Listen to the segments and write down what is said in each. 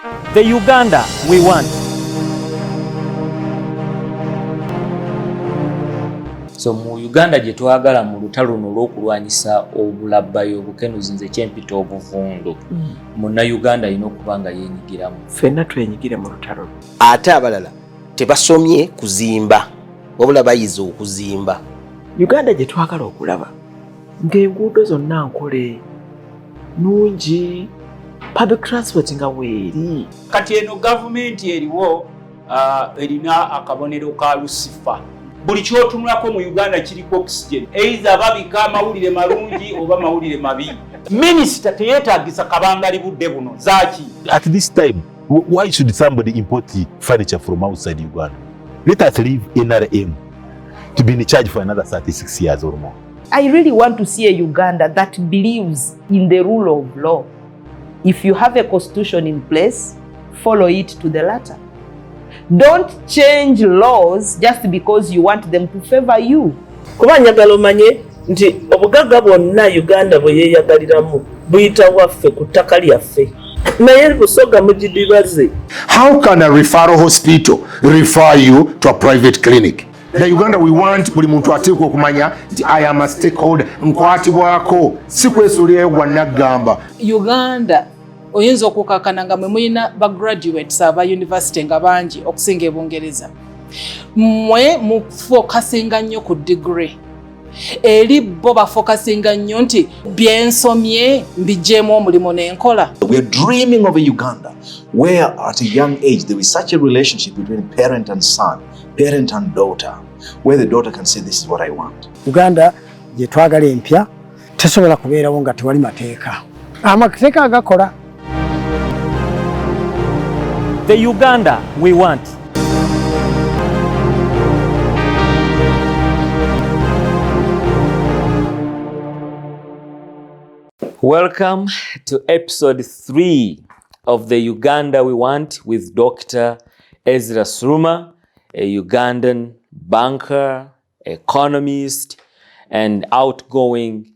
The Uganda we want. So mu Uganda gye twagala mu lutalo luno olw'okulwanyisa obulabbayo obukenuzi nze kyempita obuvundu. Munna Uganda alina okuba nga yeenyigiramu. Ffenna twenyigire mu lutalo. Ate abalala tebasomye kuzimba wabula bayize okuzimba. Uganda gye twagala okulaba ng'enguudo zonna nkole nungi, public transport nga weeri. Kati eno gavumenti eriwo erina akabonero ka Lucifer. Buli kyotunulako mu Uganda kiriko oxygen. Either babika amawulire malungi oba mawulire mabi. Minisita teyeetagisa kabangali budde buno zaki. At this time, why should somebody import furniture from outside Uganda? Let us leave NRM to be in charge for another 36 years or more. I really want to see a Uganda that believes in the rule of law. If you have a constitution in place, follow it to the letter. Don't change laws just because you want them to favor you. Kuba njagala omanye nti obugagga bwonna Uganda bwe yeeyagaliramu buyita waffe ku ttaka lyaffe. Naye busoga mugidibaze. How can a referral hospital refer you to a private clinic? The Uganda we want buli muntu ateekwa okumanya nti I am a stakeholder, nkwatibwako si kwesuulirayo gwa naggamba. Uganda oyinza okukakana nga mwe mulina bagraduates aba university nga bangi okusinga ebungereza. Mwe mufokasinga nnyo ku degree. Eri bo bafokasinga nnyo nti byensomye mbijeemu omulimu n'enkola. We are dreaming of a Uganda where at a young age there is such a relationship between parent and son, parent and daughter, where the daughter can say this is what I want. Uganda gye twagala empya tesobola kubeerawo nga tewali mateeka. Amateeka agakola. The Uganda we want. Welcome to episode 3 of the Uganda we want with Dr. Ezra Suruma, a Ugandan banker, economist, and outgoing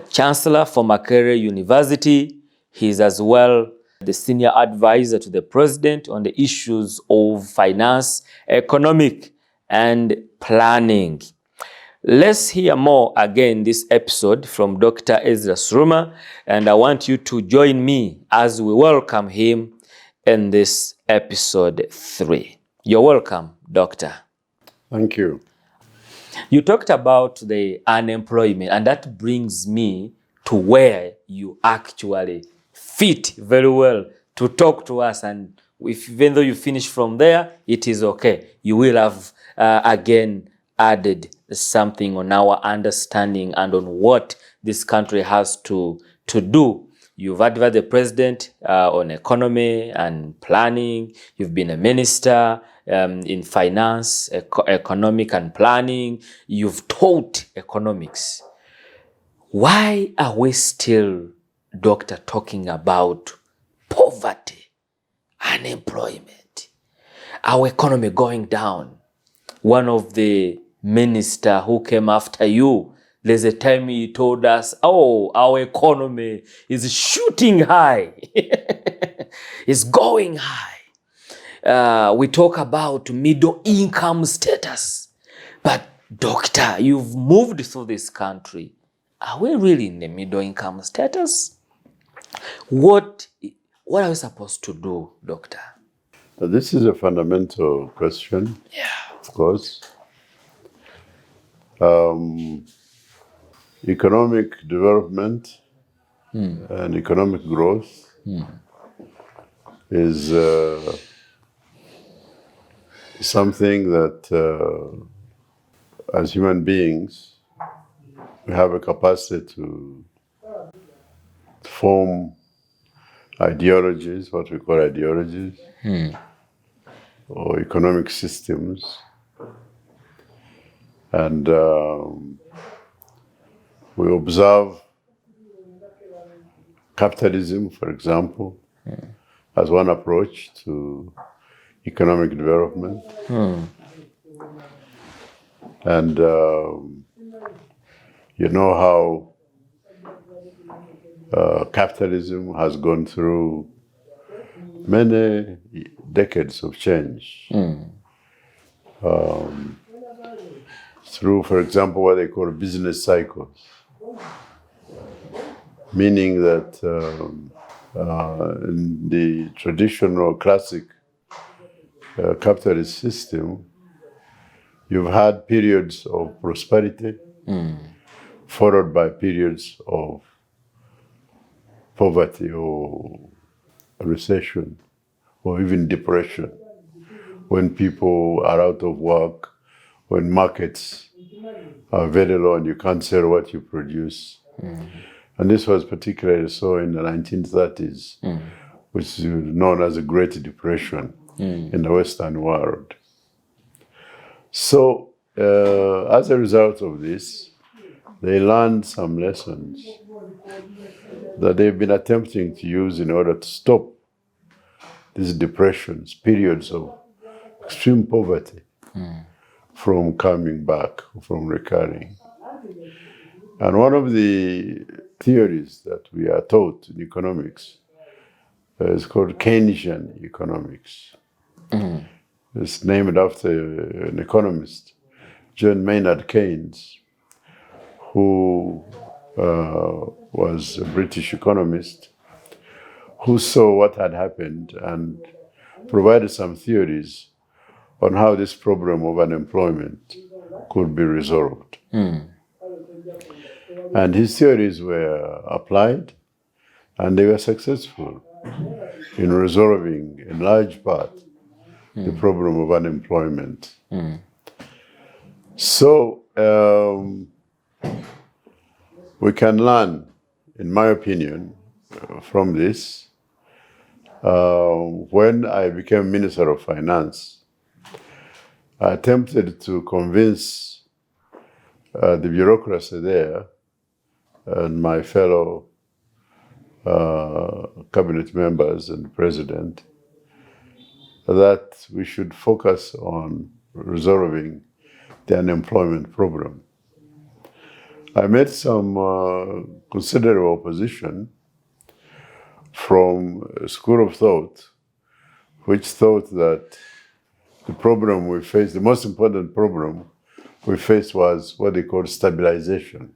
chancellor for Makerere University. He's as well the senior advisor to the president on the issues of finance, economic, and planning. Let's hear more again this episode from Dr. Ezra Suruma, and I want you to join me as we welcome him in this episode 3. You're welcome, Doctor. Thank you. You talked about the unemployment, and that brings me to where you actually fit very well to talk to us. And even though you finish from there, it is okay. You will have again added something on our understanding and on what this country has to do. You've advised the president on economy and planning. You've been a minister in finance, economic and planning. You've taught economics. Why are we still, Doctor, talking about poverty, unemployment, our economy going down? One of the minister who came after you, there's a time he told us, oh, our economy is shooting high. It's going high. We talk about middle income status. But Doctor, you've moved through this country. Are we really in the middle income status? What are we supposed to do, Doctor? This is a fundamental question. Yeah. Of course. Economic development and economic growth is something that as human beings we have a capacity to form ideologies, what we call ideologies, or economic systems. And we observe capitalism, for example, as one approach to economic development. And you know how capitalism has gone through many decades of change. Through, for example, what they call business cycles, meaning that in the traditional classic capitalist system, you've had periods of prosperity followed by periods of poverty or recession or even depression, when people are out of work, when markets are very low and you can't sell what you produce. And this was particularly so in the 1930s, which is known as the Great Depression in the Western world. So as a result of this, they learned some lessons that they've been attempting to use in order to stop these depressions, periods of extreme poverty, from coming back, from recurring. And one of the theories that we are taught in economics is called Keynesian economics. It's named after an economist, John Maynard Keynes, who was a British economist who saw what had happened and provided some theories on how this problem of unemployment could be resolved. And his theories were applied, and they were successful in resolving, in large part, the problem of unemployment. So we can learn, in my opinion, from this. When I became Minister of Finance, I attempted to convince the bureaucracy there and my fellow cabinet members and president that we should focus on resolving the unemployment problem. I met some considerable opposition from a school of thought, which thought that the problem we faced, the most important problem we faced, was what they call stabilization.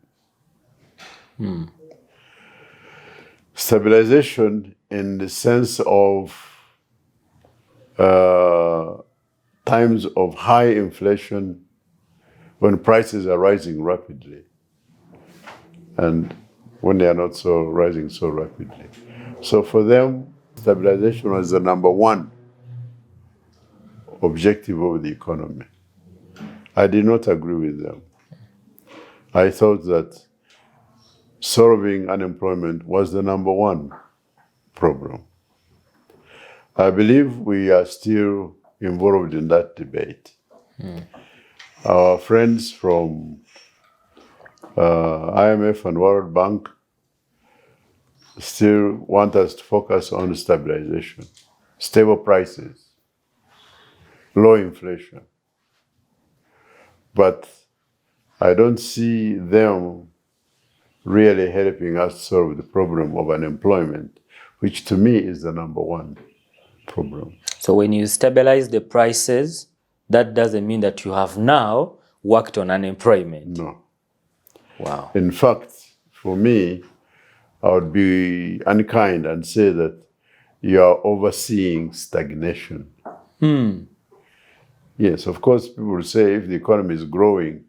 Stabilization in the sense of times of high inflation, when prices are rising rapidly and when they are not so rising so rapidly. So for them, stabilization was the number one objective of the economy. I did not agree with them. I thought that solving unemployment was the number one problem. I believe we are still involved in that debate. Our friends from IMF and World Bank still want us to focus on stabilization, stable prices, low inflation. But I don't see them really helping us solve the problem of unemployment, which to me is the number one problem. So when you stabilize the prices, that doesn't mean that you have now worked on unemployment. No. Wow. In fact, for me, I would be unkind and say that you are overseeing stagnation. Yes, of course, people will say if the economy is growing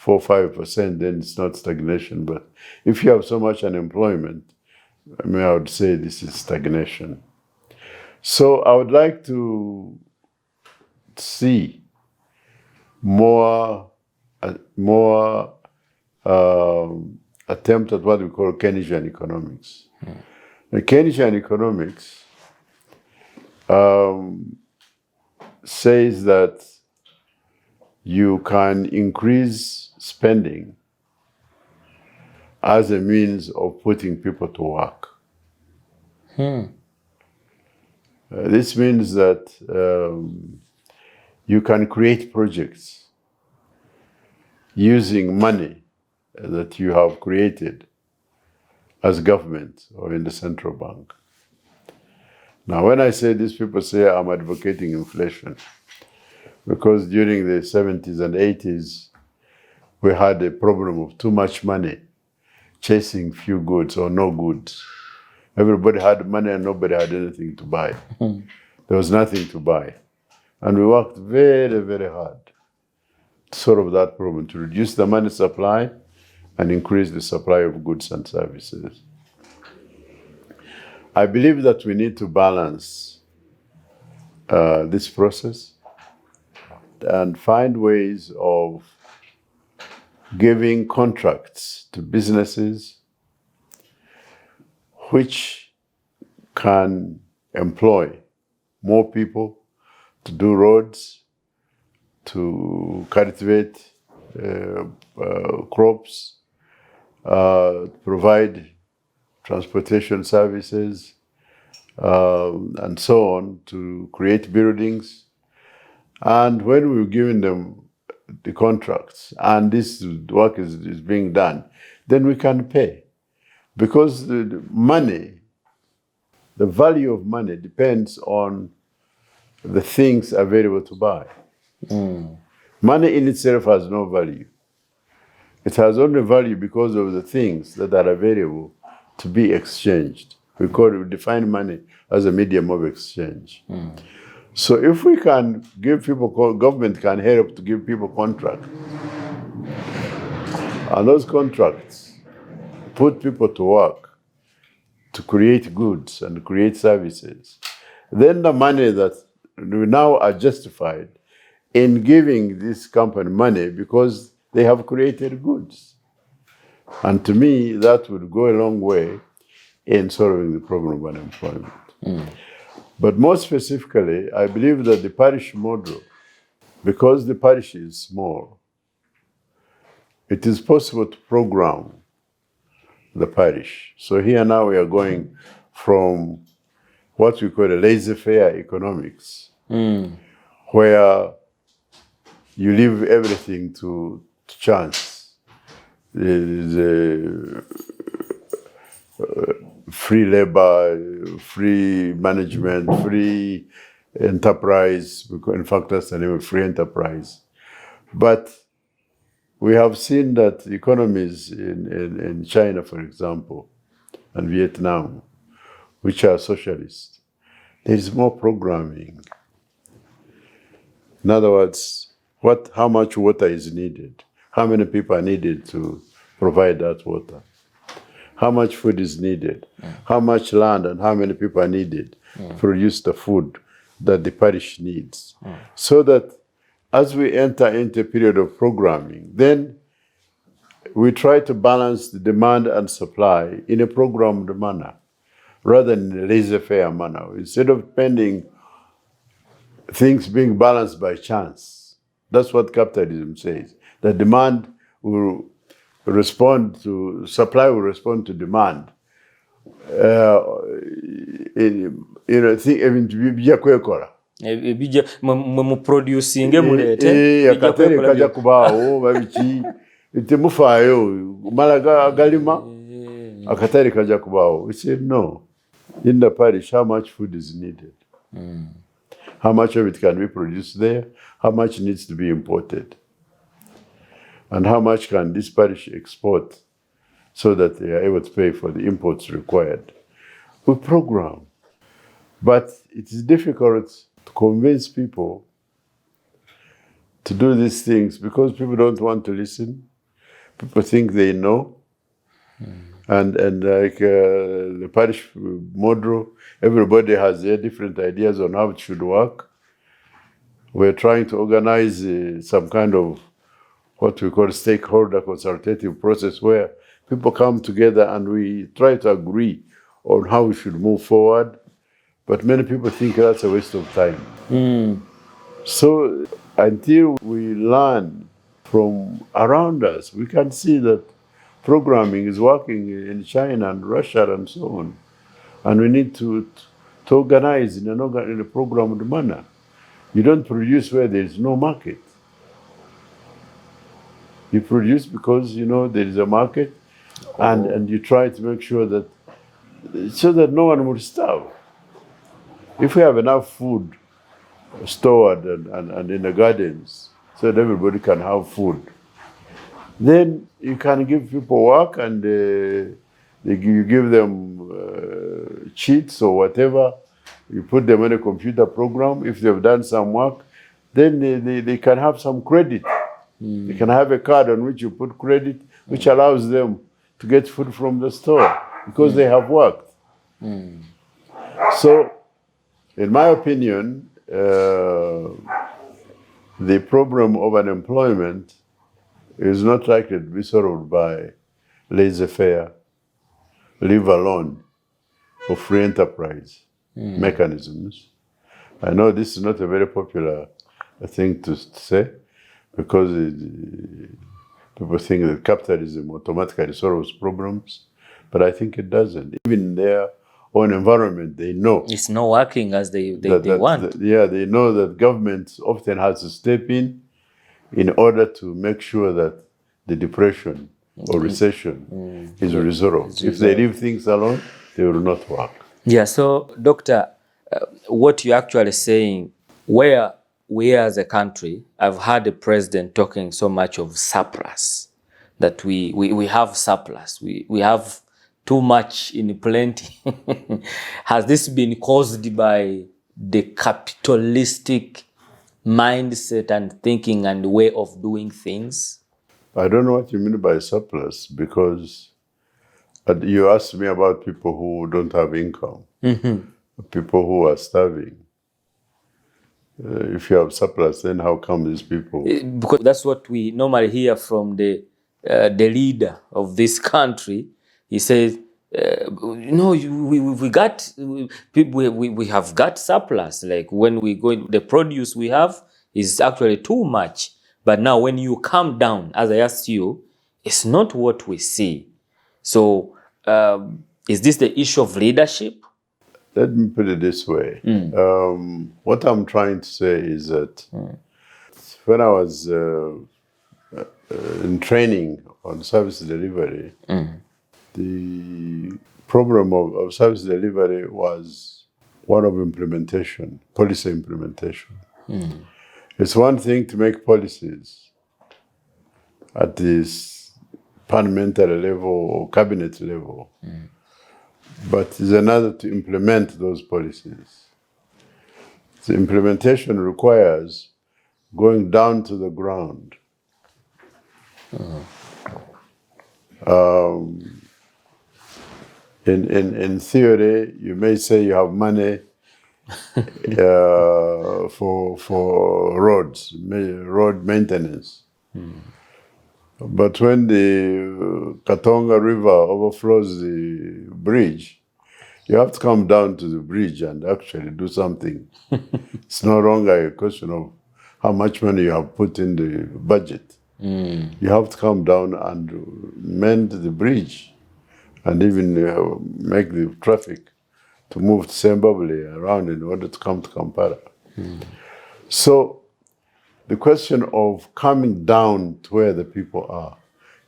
4-5%, then it's not stagnation. But if you have so much unemployment, I would say this is stagnation. So I would like to see more attempt at what we call Keynesian economics. And Keynesian economics says that you can increase spending as a means of putting people to work. This means that you can create projects using money that you have created as government or in the central bank. Now, when I say this, people say I'm advocating inflation, because during the 70s and 80s, we had a problem of too much money chasing few goods or no goods. Everybody had money and nobody had anything to buy. There was nothing to buy. And we worked very, very hard to solve that problem, to reduce the money supply and increase the supply of goods and services. I believe that we need to balance this process and find ways of giving contracts to businesses which can employ more people to do roads, to cultivate crops, provide transportation services, and so on, to create buildings. And when we're giving them the contracts and this work is being done, then we can pay. Because the money, the value of money depends on the things available to buy. Money in itself has no value. It has only value because of the things that are available to be exchanged. We define money as a medium of exchange. So if we can give people, government can help to give people contracts, and those contracts put people to work to create goods and create services, then the money that we now are justified in giving this company money because they have created goods. And to me, that would go a long way in solving the problem of unemployment. But more specifically, I believe that the parish model, because the parish is small, it is possible to program the parish. So here now we are going from what we call a laissez-faire economics, where you leave everything to chance. The free labor, free management, free enterprise. In fact, that's the name of free enterprise. But we have seen that economies in China, for example, and Vietnam, which are socialist, there is more programming. In other words, how much water is needed? How many people are needed to provide that water? How much food is needed? How much land and how many people are needed to produce the food that the parish needs? So that as we enter into a period of programming, then we try to balance the demand and supply in a programmed manner, rather than in a laissez-faire manner. Instead of spending things being balanced by chance. That's what capitalism says. The demand will respond to, supply will respond to demand. Muproducinge mulete akateri kaja kubaawo babiki temufaayo malaga agalima akateri kaja kubaawo. We said no. In the parish, how much food is needed? How much of it can be produced there? How much needs to be imported? And how much can this parish export so that they are able to pay for the imports required? We program. But it is difficult to convince people to do these things because people don't want to listen. People think they know. And like the parish model, everybody has their different ideas on how it should work. We're trying to organize some kind of what we call stakeholder consultative process where people come together and we try to agree on how we should move forward. But many people think that's a waste of time. So until we learn from around us, we can see that programming is working in China and Russia and so on. And we need to organize in a programmed manner. You don't produce where there is no market. You produce because you know there is a market and you try to make sure that, so that no one will starve. If we have enough food stored and in the gardens so that everybody can have food, then you can give people work and you give them cheats or whatever. You put them in a computer program. If they've done some work, then they can have some credit. They can have a card on which you put credit, which allows them to get food from the store because they have worked. So, in my opinion, the problem of unemployment is not likely to be solved by laissez-faire, leave alone, or free enterprise mechanisms. I know this is not a very popular thing to say, because people think that capitalism automatically solves problems, but I think it doesn't. Even in their own environment, they know it's not working as they want. They know that government often has to step in order to make sure that the depression or recession is resolved. If they leave things alone, they will not work. Yeah, so Doctor, what you're actually saying, where we as a country, I've heard the president talking so much of surplus, that we have surplus, we have too much in plenty. Has this been caused by the capitalistic mindset and thinking and way of doing things? I don't know what you mean by surplus, because you asked me about people who don't have income, people who are starving. If you have surplus, then how come these people? Because that's what we normally hear from the leader of this country. He says, we have got surplus. Like when we go in, the produce we have is actually too much. But now when you come down, as I asked you, it's not what we see. So is this the issue of leadership? Let me put it this way. What I'm trying to say is that when I was in training on service delivery, the problem of service delivery was one of implementation, policy implementation. It's one thing to make policies at this parliamentary level or cabinet level, but it's another to implement those policies. The implementation requires going down to the ground. In theory, you may say you have money for roads, road maintenance. But when the Katonga River overflows the bridge, you have to come down to the bridge and actually do something. It's no longer a question of how much money you have put in the budget. You have to come down and mend the bridge and even make the traffic to move sensibly around in order to come to Kampala. So the question of coming down to where the people are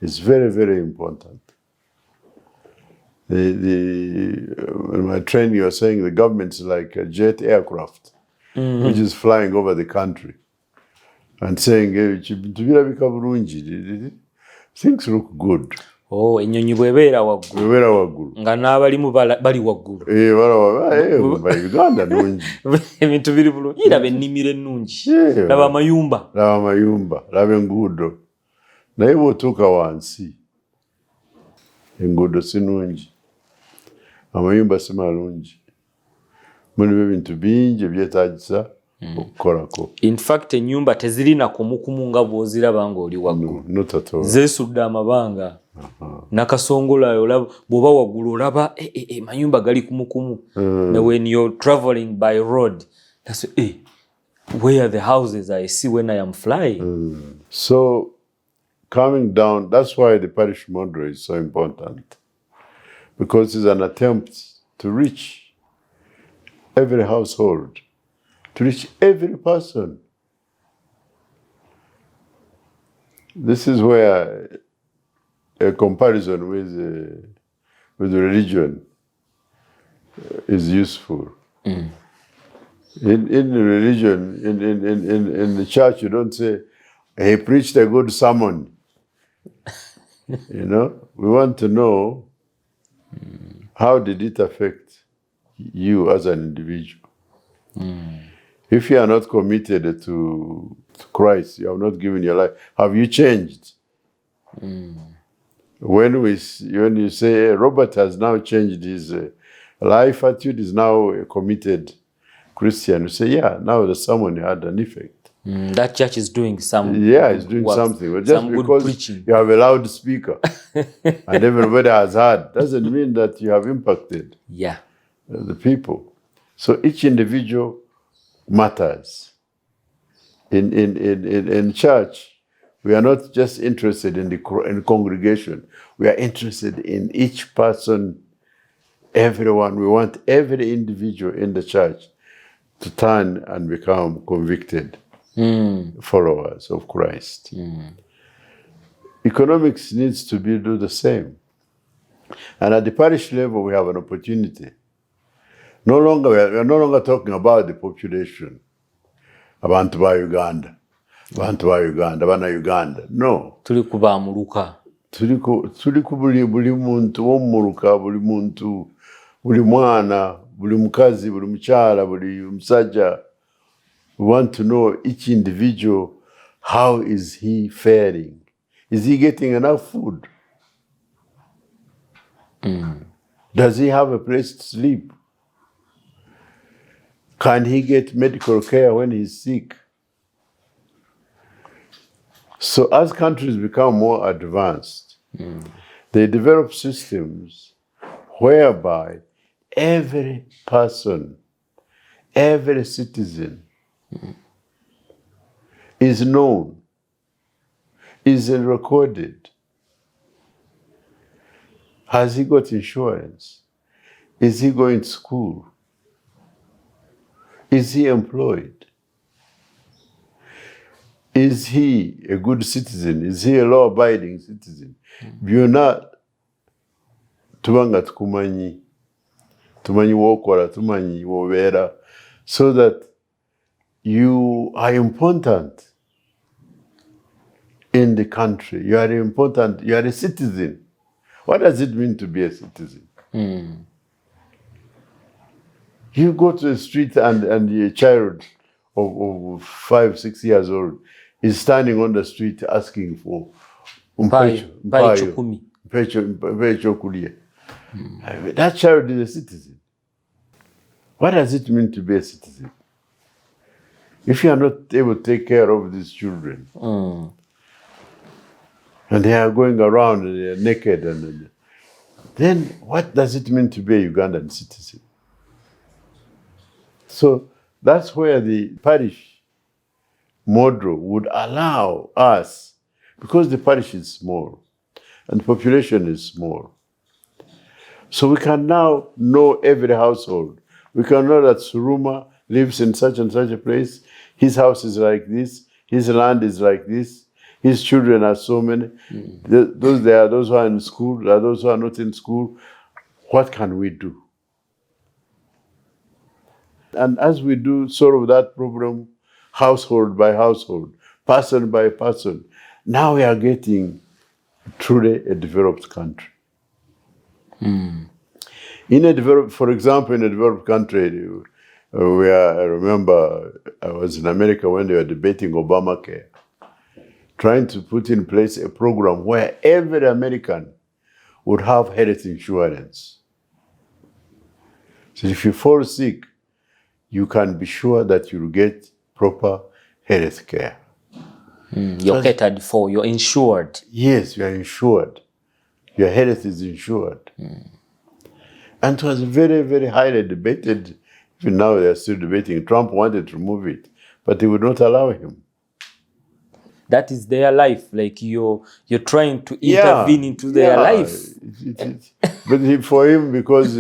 is very, very important. In my training, you were saying the government is like a jet aircraft, which is flying over the country and saying, things look good. Oh, ennyonyi bw'ebeera waggulu. Nga n'abalimu bali waggulu. Uganda nungi. Ebintu biri bulungi. Laba ennimiro ennungi. Laba amayumba. Laba enguudo. Naye bw'otuuka wansi, enguudo si nnungi. Amayumba si malungi. Mulimu ebintu bingi ebyetaagisa okukolako. In fact, ennyumba tezirina kumukumu nga bw'oziraba ng'oli waggulu. Not at all. Zeesudde amabanga. Nakasongolayo bw'oba waggulu olaba mayumba gali kumukumu. Now when you're traveling by road, that's where are the houses I see when I am flying? So coming down, that's why the parish model is so important, because it's an attempt to reach every household, to reach every person. This is where a comparison with religion is useful. In religion, in the church, you don't say, he preached a good sermon. You know, we want to know how did it affect you as an individual. If you are not committed to Christ, you have not given your life, have you changed? When you say Robert has now changed his life attitude, is now a committed Christian, you say, yeah, now the sermon had an effect. That church is doing some it's doing works, something. But just some because good preaching. you have a loudspeaker and everybody has heard, doesn't mean that you have impacted the people. So each individual matters. In church, we are not just interested in the congregation. We are interested in each person, everyone. We want every individual in the church to turn and become convicted followers of Christ. Economics needs to do the same. And at the parish level, we have an opportunity. We are no longer talking about the population. Abantu ba Uganda. Abantu ba Uganda. Bana Uganda. No. Tuli kubamuluka. Tuli ku buli muntu w'omuluka, buli muntu, buli mwana, buli mukazi, buli mukyala, buli musajja. We want to know each individual, how is he faring? Is he getting enough food? Does he have a place to sleep? Can he get medical care when he's sick? So as countries become more advanced, they develop systems whereby every person, every citizen is known, is recorded. Has he got insurance? Is he going to school? Is he employed? Is he a good citizen? Is he a law-abiding citizen? Byonna tubanga tukumanyi, tumanyi wokola, tumanyi wobeera, so that you are important in the country. You are important. You are a citizen. What does it mean to be a citizen? You go to the street and a child of 5, 6 years old is standing on the street asking for chukumi. That child is a citizen. What does it mean to be a citizen? If you are not able to take care of these children, and they are going around and they are naked, then what does it mean to be a Ugandan citizen? So that's where the parish model would allow us, because the parish is small and the population is small. So we can now know every household. We can know that Suruma lives in such and such a place. His house is like this. His land is like this. His children are so many. Those who are in school, there are those who are not in school. What can we do? And as we do solve that problem, household by household, person by person, now we are getting truly a developed country. For example, in a developed country, I remember I was in America when they were debating Obamacare, trying to put in place a program where every American would have health insurance. So if you fall sick, you can be sure that you'll get proper health care. You're catered for, you're insured. Yes, you are insured. Your health is insured. And it was very, very highly debated. Even now they are still debating. Trump wanted to remove it, but they would not allow him. That is their life. Like you're trying to intervene into their life. But for him, because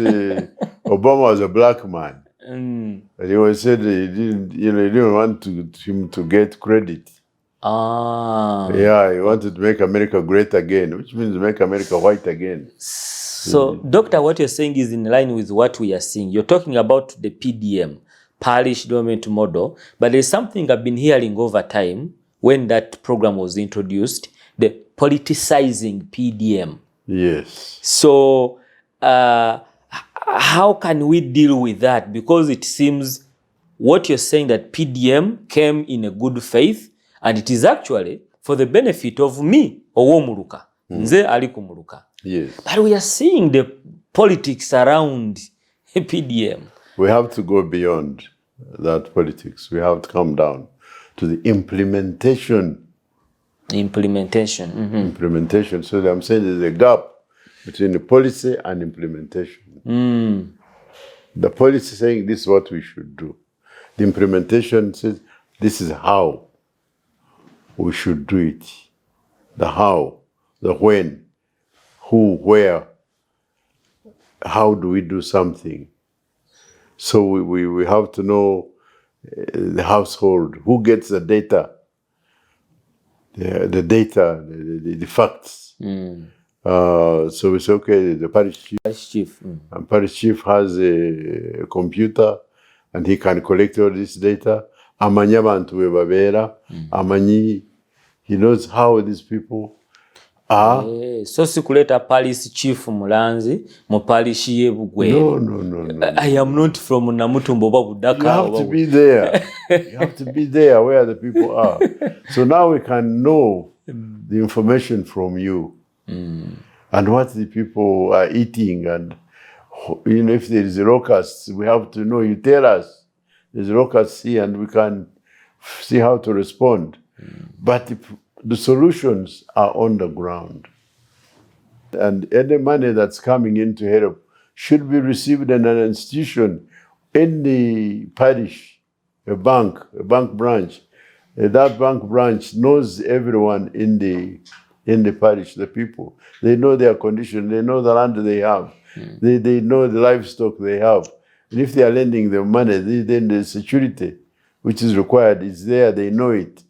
Obama was a black man, and he always said he didn't want him to get credit. Yeah, he wanted to make America great again, which means make America white again. So, Doctor, what you're saying is in line with what we are seeing. You're talking about the PDM, parish development model, but there's something I've been hearing over time when that program was introduced, the politicizing PDM. Yes. So how can we deal with that? Because it seems what you're saying that PDM came in a good faith, and it is actually for the benefit of me, Owomuluka. Nze ali kumuluka. Yes. But we are seeing the politics around PDM. We have to go beyond that politics. We have to come down to the implementation. Implementation. Implementation. So I'm saying there's a gap between the policy and implementation. The policy saying this is what we should do. The implementation says this is how we should do it. The how, the when, who, where, how do we do something. So we have to know the household, who gets the data, the data, the facts. So we say, okay, the parish chief, and parish chief has a computer, and he can collect all this data. Amanya bantu webabera, amanyi, he knows how these people are. So sikuleta parish chief Mulanzi, mu parish ye Bugweri. No. I am not from Namutumbo Budaka. You have to be there. You have to be there where the people are. So now we can know the information from you. And what the people are eating, and if there is locusts, we have to know. You tell us there's locusts here, and we can see how to respond. But the solutions are on the ground, and any money that's coming in to help should be received in an institution, in the parish, a bank branch. That bank branch knows everyone in the parish, the people. They know their condition, they know the land they have, they know the livestock they have. And if they are lending them money, then the security which is required is there, they know it.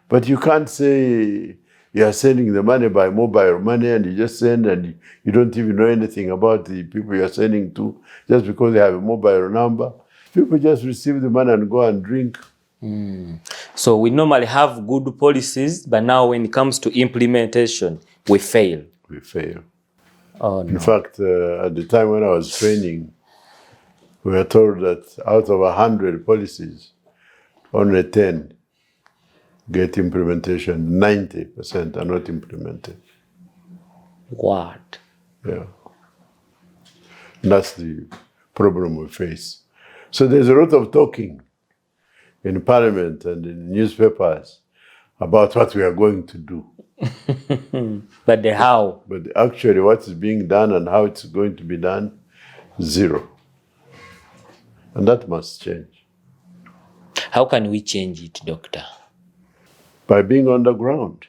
But you can't say you are sending the money by mobile money and you just send and you don't even know anything about the people you are sending to just because they have a mobile number. People just receive the money and go and drink. So we normally have good policies, but now when it comes to implementation, we fail. We fail. Oh, no. In fact, at the time when I was training, we were told that out of 100 policies, only 10 get implementation, 90% are not implemented. What? Yeah. And that's the problem we face. So there's a lot of talking in Parliament and in newspapers about what we are going to do. But the how? But actually what is being done and how it's going to be done, zero. And that must change. How can we change it, Doctor? By being on the ground.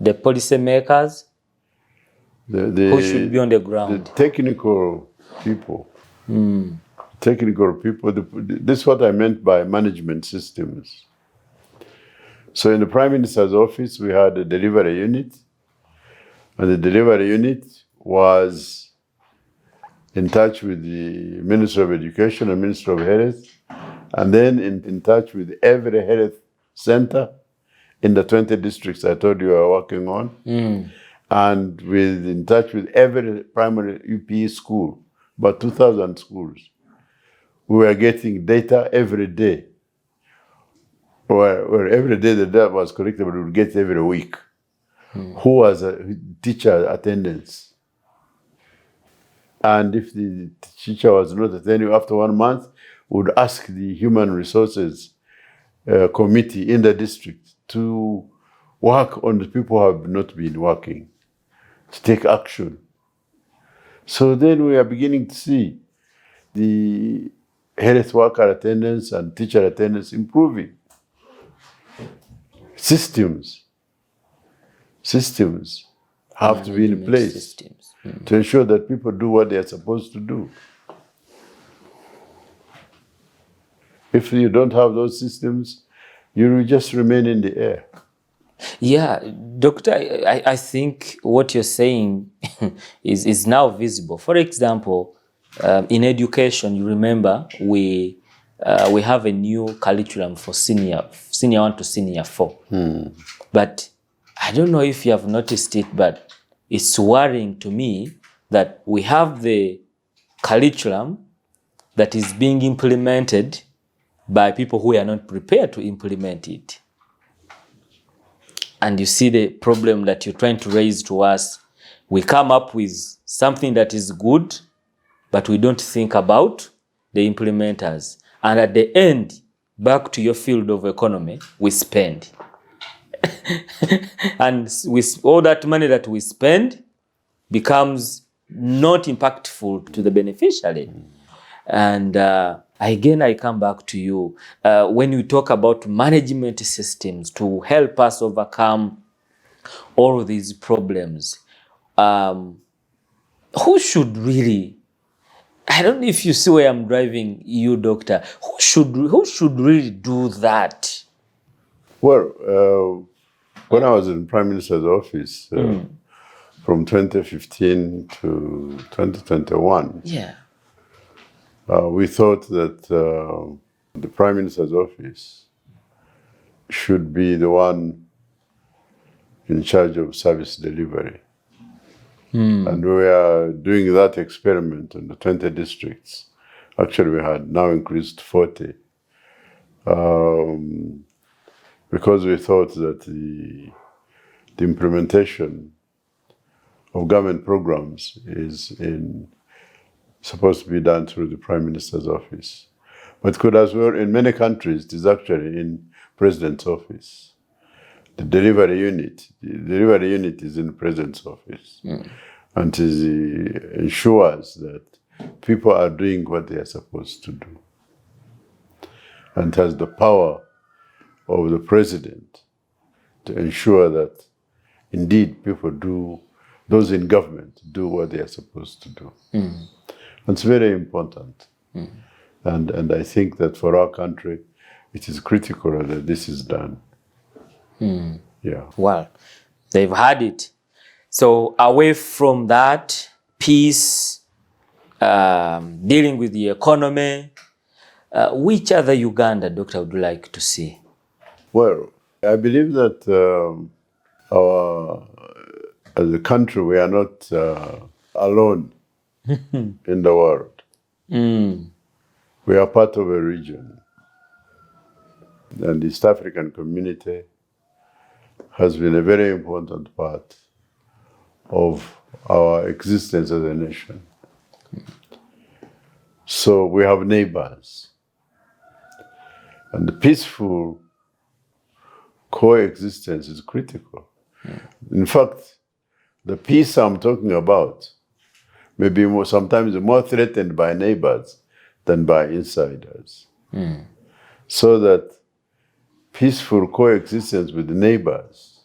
The policy makers? Who should be on the ground? The technical people. Technical people. This is what I meant by management systems. So in the Prime Minister's office, we had a delivery unit. And the delivery unit was in touch with the Minister of Education and Minister of Health, and then in touch with every health center in the 20 districts I told you I were working on, and in touch with every primary UPE school, about 2,000 schools. We were getting data every day. Or every day the data was collected, but we would get every week. Who was a teacher attendance? And if the teacher was not attending after 1 month, we would ask the human resources committee in the district to work on the people who have not been working, to take action. So then we are beginning to see the health worker attendance and teacher attendance improving. Systems have to be in place to ensure that people do what they are supposed to do. If you don't have those systems, you will just remain in the air. Yeah, Doctor, I think what you're saying is now visible. For example, in education, you remember we have a new curriculum for senior 1 to senior 4. But I don't know if you have noticed it, but it's worrying to me that we have the curriculum that is being implemented by people who are not prepared to implement it. And you see the problem that you're trying to raise to us. We come up with something that is good, but we don't think about the implementers. And at the end, back to your field of economy, we spend. And with all that money that we spend becomes not impactful to the beneficiary. And again, I come back to you. When you talk about management systems to help us overcome all of these problems, who should really, I don't know if you see where I'm driving you, Doctor, who should really do that? Well, when I was in Prime Minister's office, from 2015 to 2021, we thought that the Prime Minister's office should be the one in charge of service delivery. And we are doing that experiment in the 20 districts. Actually, we had now increased 40. Because we thought that the implementation of government programs is supposed to be done through the Prime Minister's office. But could as well, in many countries, it is actually in President's office. The delivery unit is in the President's office. And it ensures that people are doing what they are supposed to do. And has the power of the President to ensure that indeed people do, those in government do what they are supposed to do. And it's very important. And I think that for our country, it is critical that this is done. Well, they've had it. So away from that, peace, dealing with the economy, which other Uganda, Doctor, would you like to see? Well, I believe that as a country, we are not alone in the world. We are part of a region. And the East African community has been a very important part of our existence as a nation. So we have neighbors. And the peaceful coexistence is critical. In fact, the peace I'm talking about may be sometimes more threatened by neighbors than by insiders. So that peaceful coexistence with the neighbors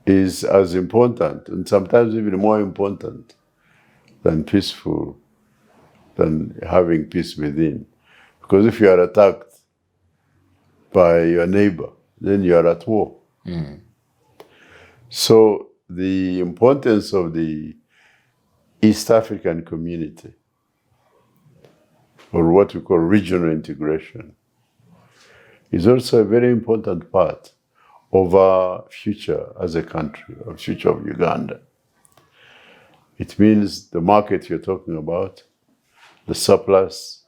is as important, and sometimes even more important than having peace within. Because if you are attacked by your neighbor, then you are at war. So the importance of the East African community, or what we call regional integration, is also a very important part of our future as a country, of future of Uganda. It means the market you're talking about, the surplus,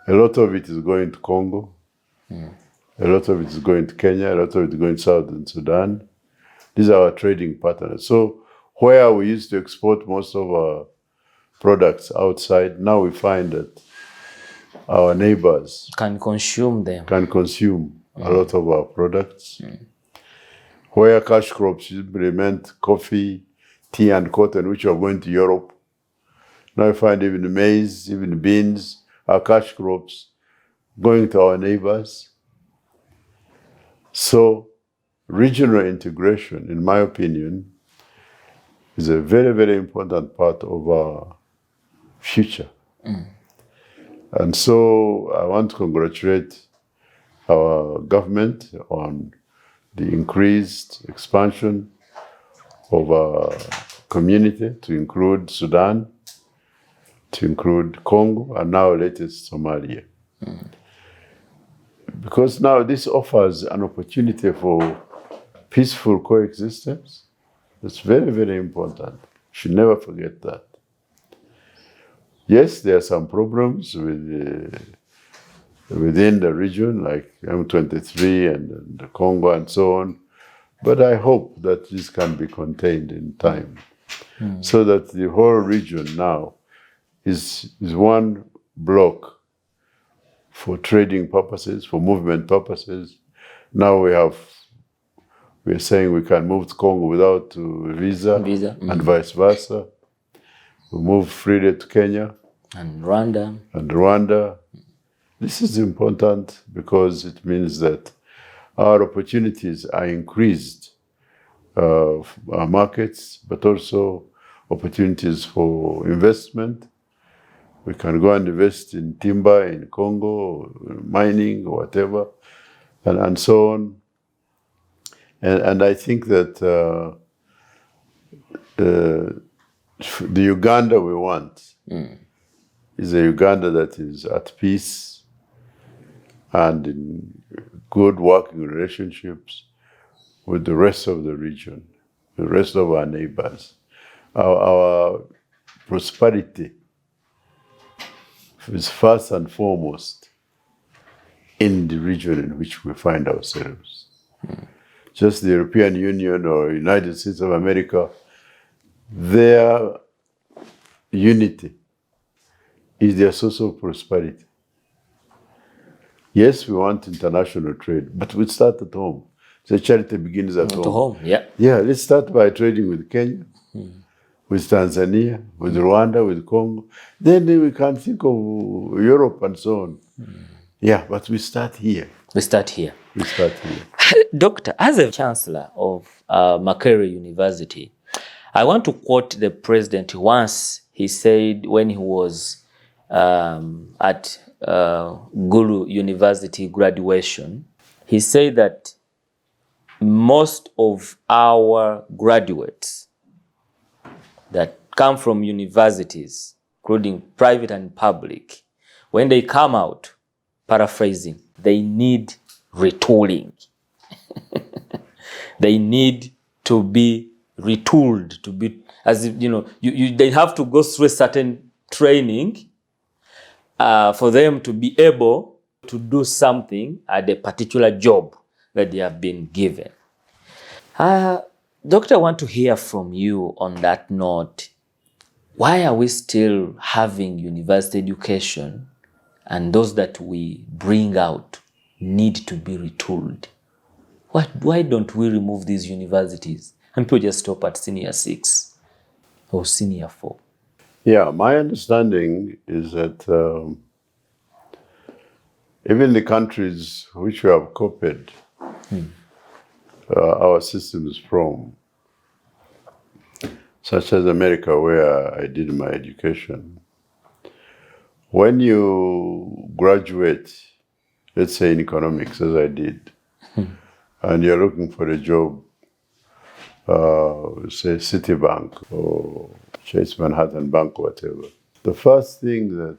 a lot of it is going to Congo, a lot of it is going to Kenya, a lot of it is going to Southern Sudan. These are our trading partners. So where we used to export most of our products outside, now we find that our neighbors can consume a lot of our products. Where cash crops implement coffee, tea, and cotton, which are going to Europe. Now we find even maize, even beans, our cash crops going to our neighbors. So regional integration, in my opinion, is a very, very important part of our future. And so I want to congratulate our government on the increased expansion of our community to include Sudan, to include Congo and now latest Somalia. Because now this offers an opportunity for peaceful coexistence. It's very, very important. Should never forget that. Yes, there are some problems within the region, like M23 and the Congo and so on. But I hope that this can be contained in time, so that the whole region now is one block for trading purposes, for movement purposes. Now we're saying we can move to Congo without visa. And vice versa. We move freely to Kenya. And Rwanda. This is important because it means that our opportunities are increased, our markets, but also opportunities for investment. We can go and invest in timber in Congo, or mining, or whatever, and so on. And I think that the Uganda we want is a Uganda that is at peace and in good working relationships with the rest of the region, the rest of our neighbors. Our prosperity is first and foremost in the region in which we find ourselves. Just the European Union or United States of America, their unity is their source of prosperity. Yes, we want international trade, but we start at home. The charity begins at home. Yeah, let's start by trading with Kenya, with Tanzania, with Rwanda, with Congo. Then we can think of Europe and so on. Yeah, but we start here. Doctor, as a chancellor of Makerere University, I want to quote the president once. He said when he was at Gulu University graduation, he said that most of our graduates that come from universities, including private and public, when they come out, paraphrasing, they need retooling. They need to be retooled, to be, as if, they have to go through a certain training for them to be able to do something at a particular job that they have been given. Doctor, I want to hear from you on that note. Why are we still having university education and those that we bring out need to be retooled? Why don't we remove these universities and people just stop at senior 6 or senior 4? Yeah, my understanding is that even the countries which we have copied our systems from, such as America, where I did my education, when you graduate, let's say in economics, as I did, and you're looking for a job, say Citibank or Chase Manhattan Bank, whatever, the first thing that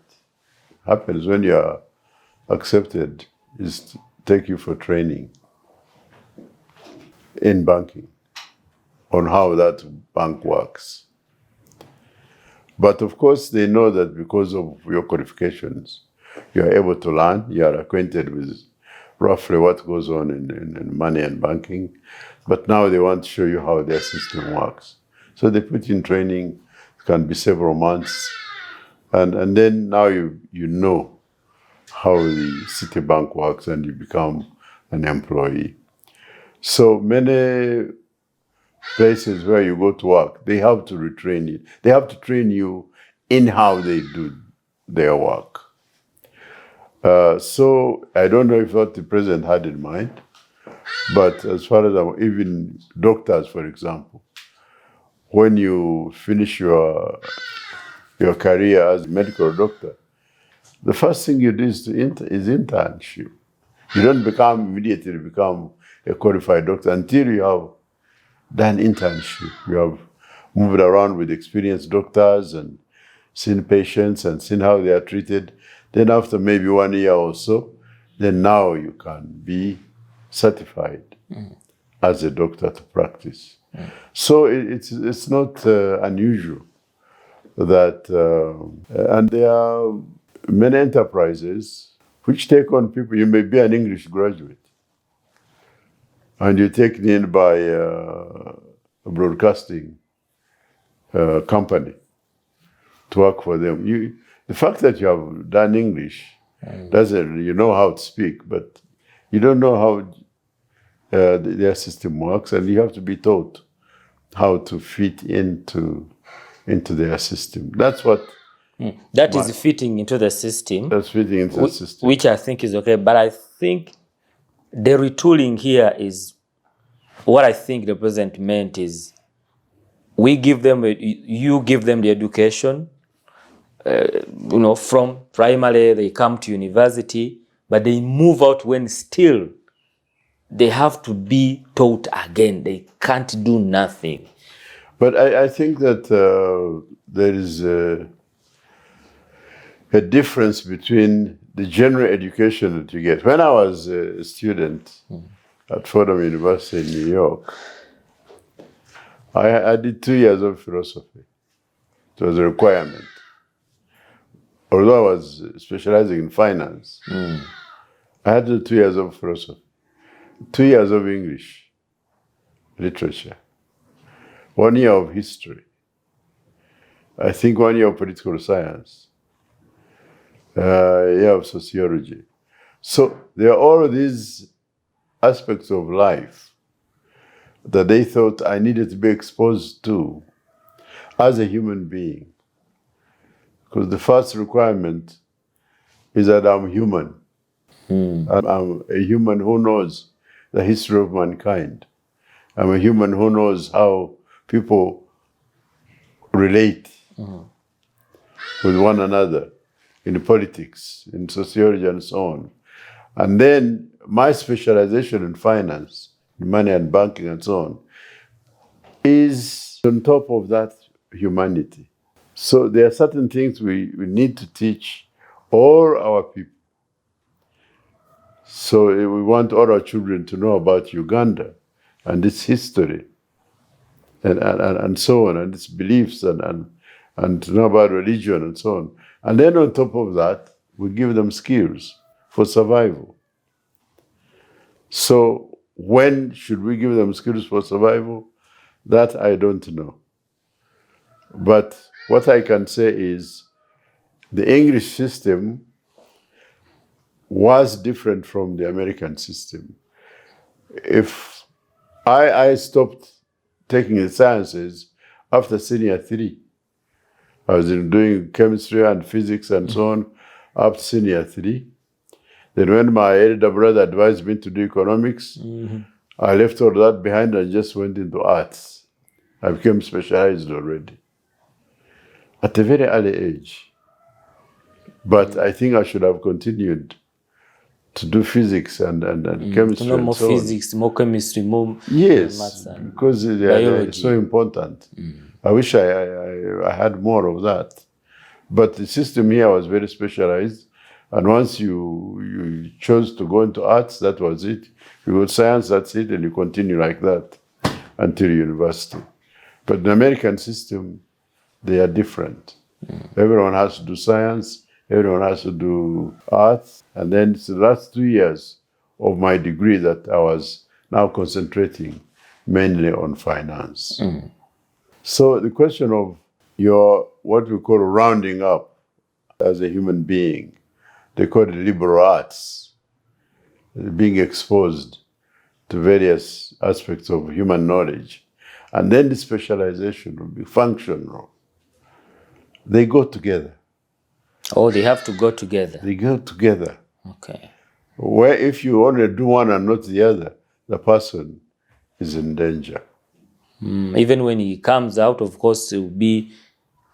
happens when you are accepted is to take you for training in banking on how that bank works. But of course, they know that because of your qualifications, you are able to learn, you are acquainted with roughly what goes on in money and banking. But now they want to show you how their system works. So they put in training, it can be several months. And then now you know how the Citibank works and you become an employee. So many places where you go to work, they have to retrain you. They have to train you in how they do their work. So I don't know if what the president had in mind, but as far as even doctors, for example, when you finish your career as a medical doctor, the first thing you do is internship. You don't immediately become a qualified doctor until you have done internship. You have moved around with experienced doctors and seen patients and seen how they are treated. Then after maybe 1 year or so, then now you can be certified as a doctor to practice. So it's not unusual that, and there are many enterprises which take on people. You may be an English graduate, and you're taken in by a broadcasting company to work for them. The fact that you have done English doesn't, you know how to speak, but you don't know how their system works, and you have to be taught how to fit into their system. That's what. That is fitting into the system. That's fitting into the system. Which I think is okay, but I think the retooling here is what I think the president meant is you give them the education, from primary they come to university, but they move out when still they have to be taught again. They can't do nothing. But I think that there is a difference between the general education that you get. When I was a student at Fordham University in New York, I did 2 years of philosophy. It was a requirement. Although I was specializing in finance, I had to do 2 years of philosophy, 2 years of English literature, 1 year of history, I think 1 year of political science, a year of sociology. So there are all these aspects of life that they thought I needed to be exposed to as a human being. Because the first requirement is that I'm human. And I'm a human who knows the history of mankind. I'm a human who knows how people relate with one another in politics, in sociology, and so on. And then my specialization in finance, in money and banking and so on, is on top of that humanity. So there are certain things we need to teach all our people. So we want all our children to know about Uganda and its history and so on, and its beliefs and to know about religion and so on. And then on top of that, we give them skills for survival. So when should we give them skills for survival? That I don't know. But what I can say is the English system was different from the American system. If I stopped taking the sciences after senior 3, I was doing chemistry and physics and so on up to senior 3. Then when my elder brother advised me to do economics, I left all that behind and just went into arts. I became specialized already at a very early age. But I think I should have continued to do physics and chemistry. To know more and so physics, more chemistry, more maths and because they're so important. I wish I had more of that. But the system here was very specialized. And once you chose to go into arts, that was it. You go to science, that's it, and you continue like that until university. But the American system, they are different. Everyone has to do science, everyone has to do arts, and then so that's 2 years of my degree that I was now concentrating mainly on finance. So the question of your, what we call rounding up as a human being, they call it liberal arts, being exposed to various aspects of human knowledge. And then the specialization will be functional. They go together. Oh, they have to go together. They go together. Okay. Where if you only do one and not the other, the person is in danger. Even when he comes out, of course, it will be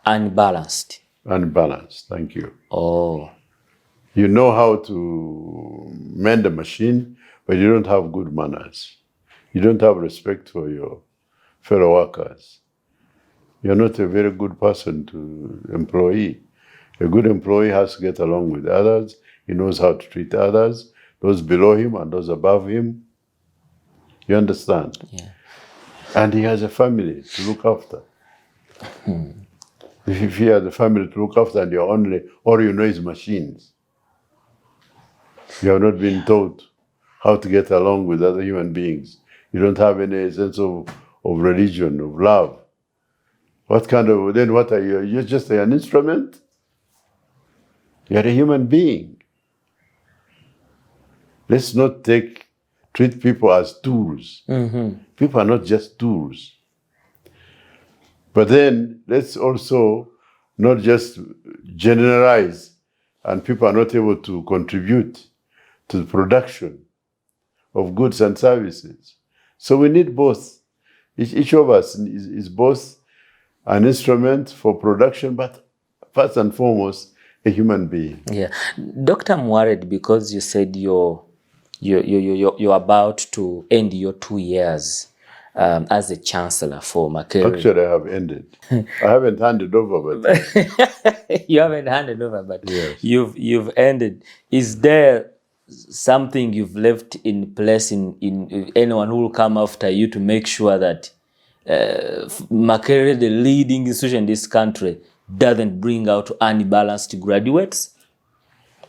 unbalanced. Unbalanced, thank you. Oh. You know how to mend a machine, but you don't have good manners. You don't have respect for your fellow workers. you're not a very good person to employee. A good employee has to get along with others. He knows how to treat others, those below him and those above him. You understand? Yeah. And he has a family to look after. If he has a family to look after and all you know is machines, you have not been taught how to get along with other human beings. You don't have any sense of religion, of love. What are you? You're just an instrument? You're a human being. Let's not treat people as tools. People are not just tools. But then let's also not just generalize and people are not able to contribute to the production of goods and services. So we need both. Each of us is both an instrument for production, but first and foremost, a human being. Yeah. Doctor, I'm worried because you said you're about to end your 2 years as a chancellor for Makerere. Actually, I have ended. I haven't handed over, but you haven't handed over, but yes. you've ended. Is there something you've left in place in anyone who will come after you to make sure that Makerere, the leading institution in this country, doesn't bring out unbalanced graduates?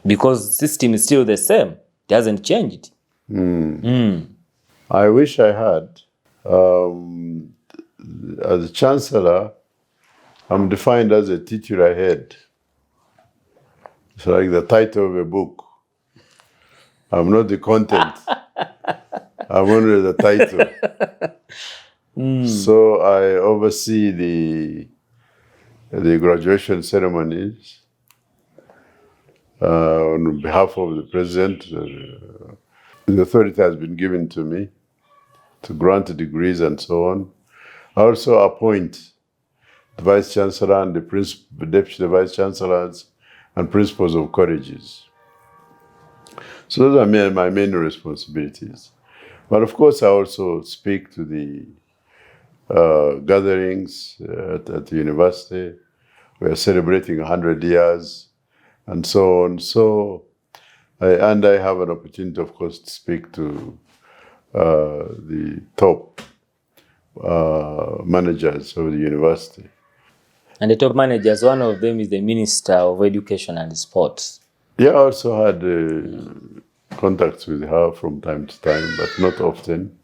Because the system is still the same. It hasn't changed. I wish I had. As a chancellor, I'm defined as a titular head. It's like the title of a book. I'm not the content. I'm only the title. So I oversee the graduation ceremonies on behalf of the president. The authority has been given to me to grant degrees and so on. I also appoint the vice chancellor and the deputy vice chancellors and principals of colleges. So those are my main responsibilities. But of course, I also speak to the gatherings at the university. We are celebrating 100 years and so on. So, I have an opportunity, of course, to speak to the top managers of the university. And the top managers, one of them is the Minister of Education and Sports. Yeah, I also had contacts with her from time to time, but not often.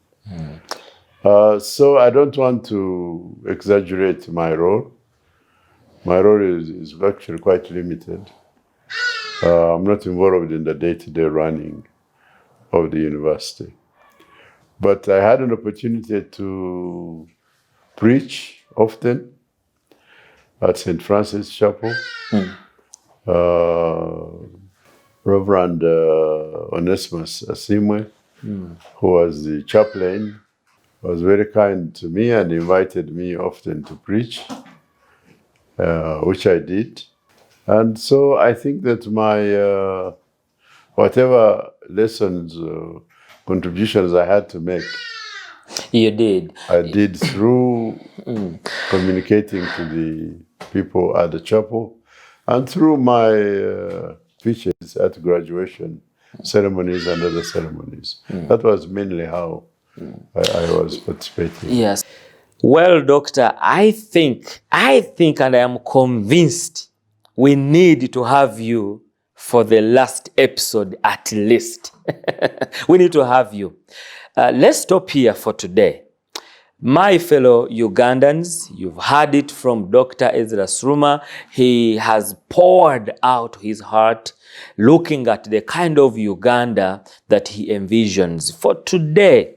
So I don't want to exaggerate my role. My role is actually quite limited. I'm not involved in the day-to-day running of the university. But I had an opportunity to preach often at St. Francis Chapel. Reverend Onesimus Asimwe, who was the chaplain, was very kind to me and invited me often to preach, which I did. And so I think that my, whatever lessons, contributions I had to make, you did. I did through communicating to the people at the chapel and through my speeches at graduation ceremonies and other ceremonies. That was mainly how I was participating. Yes. Well, Doctor, I think and I am convinced we need to have you for the last episode at least. We need to have you. Let's stop here for today. My fellow Ugandans, you've heard it from Dr. Ezra Suruma. He has poured out his heart looking at the kind of Uganda that he envisions. For today,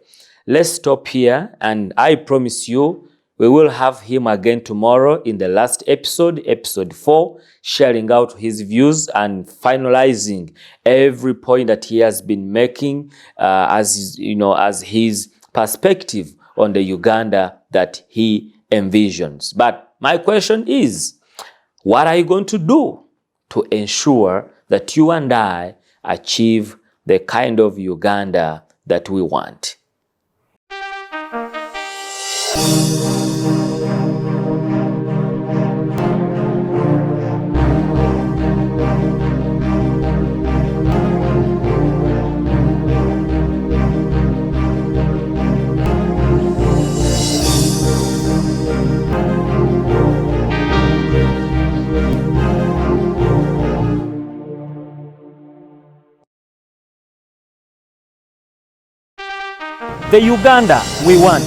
let's stop here, and I promise you, we will have him again tomorrow in the last episode, episode 4, sharing out his views and finalizing every point that he has been making as his perspective on the Uganda that he envisions. But my question is, what are you going to do to ensure that you and I achieve the kind of Uganda that we want? The Uganda we want.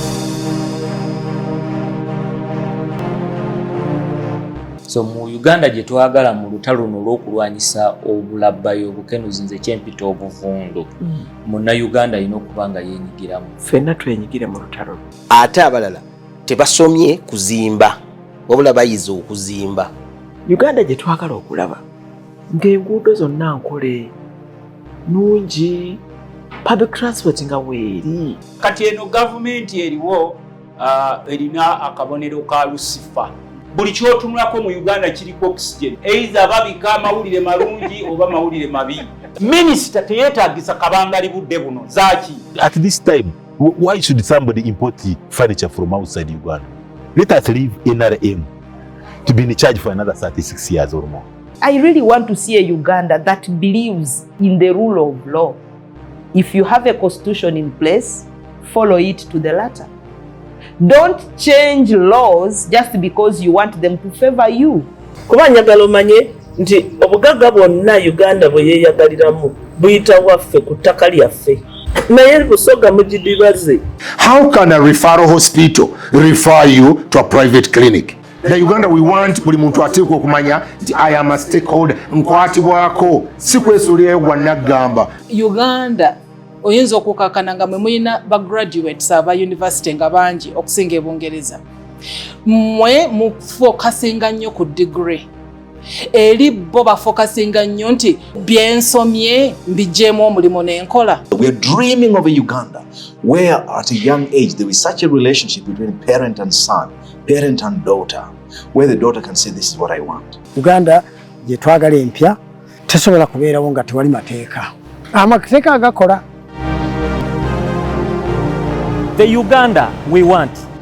So mu Uganda gye twagala mu lutalo luno olw'okulwanyisa obulabbayo obukenuzi nze kyempita obuvundu munna Uganda alina okuba nga yeenyigiramu. Ffenna twenyigire mu lutalo. Ate abalala tebasomye kuzimba wabula bayize okuzimba. Uganda gye twagala okulaba ng'enguudo zonna nkole nungi, public transport nga weeri. Kati eno gavumenti eriwo erina akabonero ka Lucifer. Buli kyotunulako mu Uganda kiriko oxygen. Either babika amawulire malungi oba mawulire mabi. Minisita teyeetagisa kabangali budde buno zaki. At this time, why should somebody import furniture from outside Uganda? Let us leave NRM to be in charge for another 36 years or more. I really want to see a Uganda that believes in the rule of law. If you have a constitution in place, follow it to the letter. Don't change laws just because you want them to favor you. Kuba njagala omanye nti obugagga bwonna Uganda bwe yeeyagaliramu buyita waffe ku ttaka lyaffe. Naye Busoga mugidibaze. How can a referral hospital refer you to a private clinic? The Uganda we want buli muntu ateekwa okumanya nti I am a stakeholder, nkwatibwako si kwesuulirwa naggamba. Uganda oyinza okukakana nga mwe mulina bagraduates aba university nga bangi okusinga ebungereza. Mwe mufokasinga nnyo ku degree. Eri bo bafokasinga nnyo nti byensomye mbijeemu omulimu n'enkola. We are dreaming of a Uganda where at a young age there is such a relationship between parent and son, parent and daughter, where the daughter can say this is what I want. Uganda gye twagala empya tesobola kubeerawo nga tewali mateeka. Amateeka agakola. The Uganda we want.